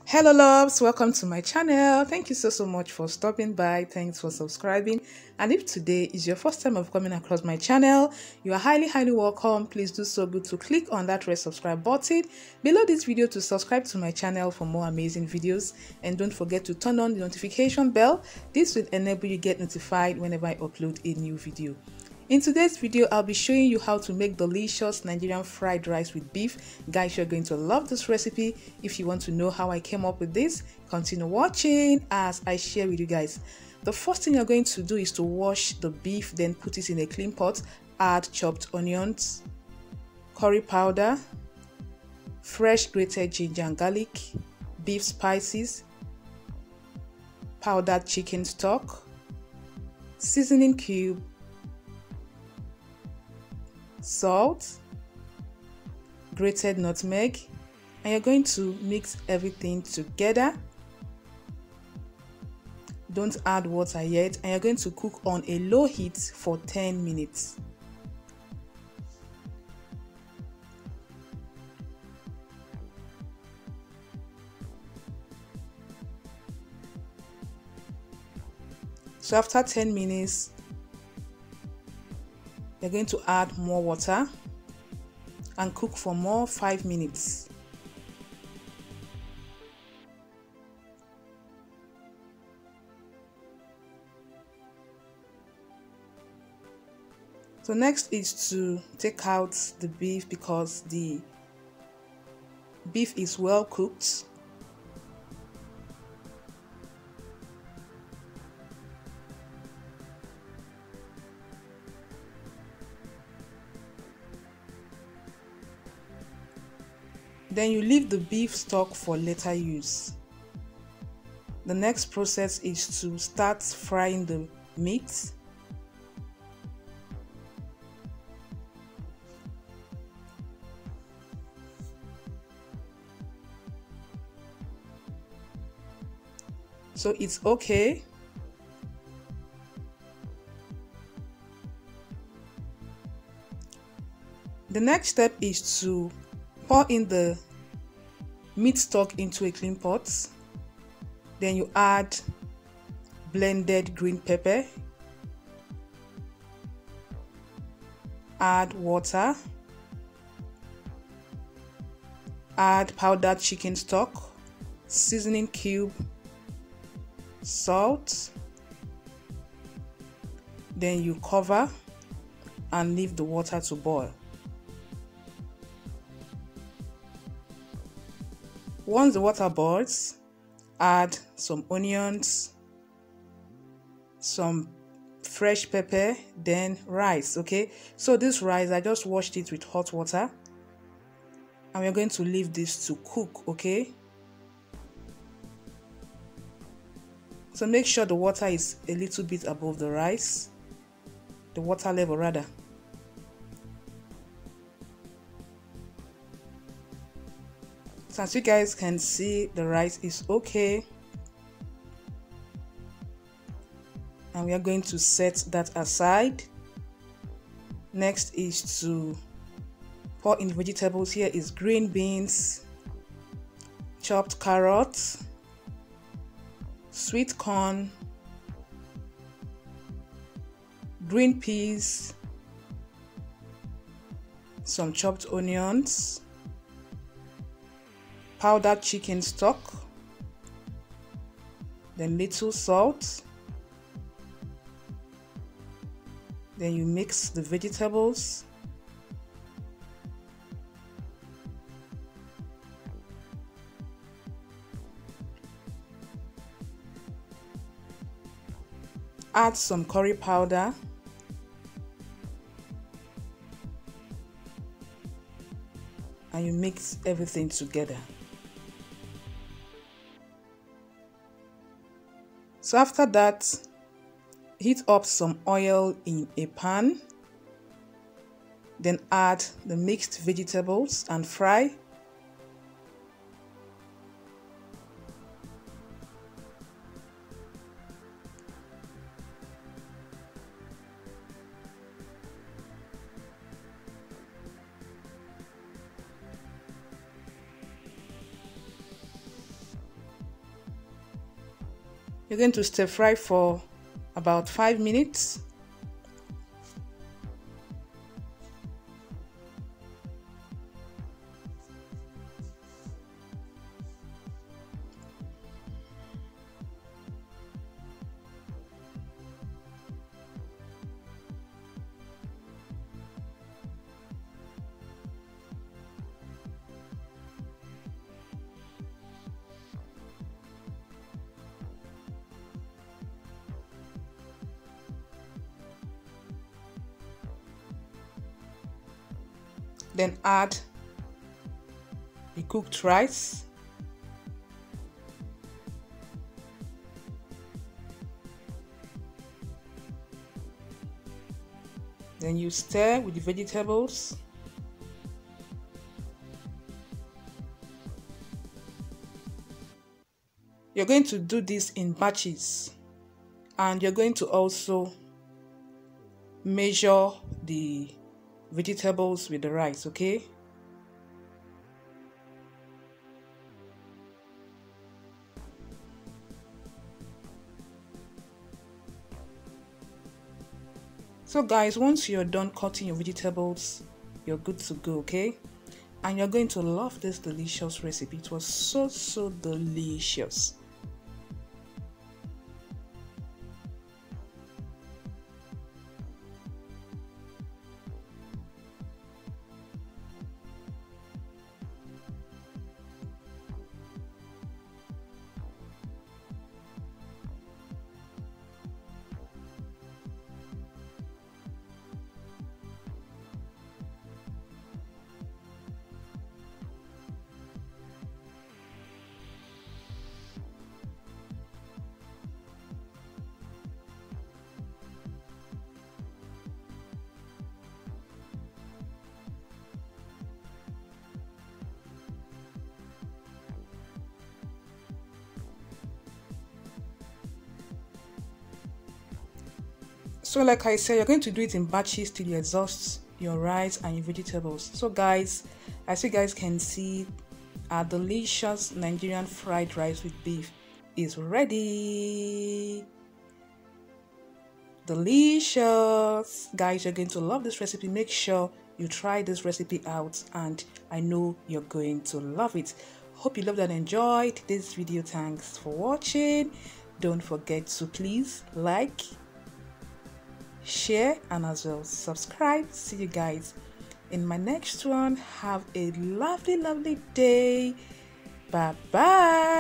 Hello loves, welcome to my channel. Thank you so much for stopping by. Thanks for subscribing. And if today is your first time of coming across my channel, you are highly welcome. Please do so good to click on that red subscribe button below this video to subscribe to my channel for more amazing videos, and don't forget to turn on the notification bell. This will enable you get notified whenever I upload a new video. In today's video, I'll be showing you how to make delicious Nigerian fried rice with beef. Guys, you're going to love this recipe. If you want to know how I came up with this, continue watching as I share with you guys. The first thing you're going to do is to wash the beef, then put it in a clean pot. Add chopped onions, curry powder, fresh grated ginger and garlic, beef spices, powdered chicken stock, seasoning cube, salt, grated nutmeg, and you're going to mix everything together. Don't add water yet, and you're going to cook on a low heat for 10 minutes. So after 10 minutes, you're going to add more water and cook for more 5 minutes. So next is to take out the beef because the beef is well cooked. Then you leave the beef stock for later use. The next process is to start frying the meat. So it's okay. The next step is to pour in the meat stock into a clean pot. Then you add blended green pepper, add water, add powdered chicken stock, seasoning cube, salt. Then you cover and leave the water to boil. Once the water boils, add some onions, some fresh pepper, then rice. Okay, so this rice, I just washed it with hot water, and we're going to leave this to cook. Okay, so make sure the water is a little bit above the rice, the water level rather. So as you guys can see, the rice is okay, and we are going to set that aside. Next is to pour in vegetables. Here is green beans, chopped carrots, sweet corn, green peas, some chopped onions, powdered chicken stock, then little salt. Then you mix the vegetables. Add some curry powder. And you mix everything together. So after that, heat up some oil in a pan. Then add the mixed vegetables and fry. You're going to stir fry for about 5 minutes. Then add the cooked rice. Then you stir with the vegetables. You're going to do this in batches, and you're going to also measure the vegetables with the rice, okay? So guys, once you're done cutting your vegetables, you're good to go, okay? And you're going to love this delicious recipe. It was so delicious. So like I said, you're going to do it in batches till you exhaust your rice and your vegetables. So guys, as you guys can see, our delicious Nigerian fried rice with beef is ready. Delicious. Guys, you're going to love this recipe. Make sure you try this recipe out, and I know you're going to love it. Hope you loved and enjoyed this video. Thanks for watching. Don't forget to please like, share, and as well subscribe. See you guys in my next one. Have a lovely day. Bye bye.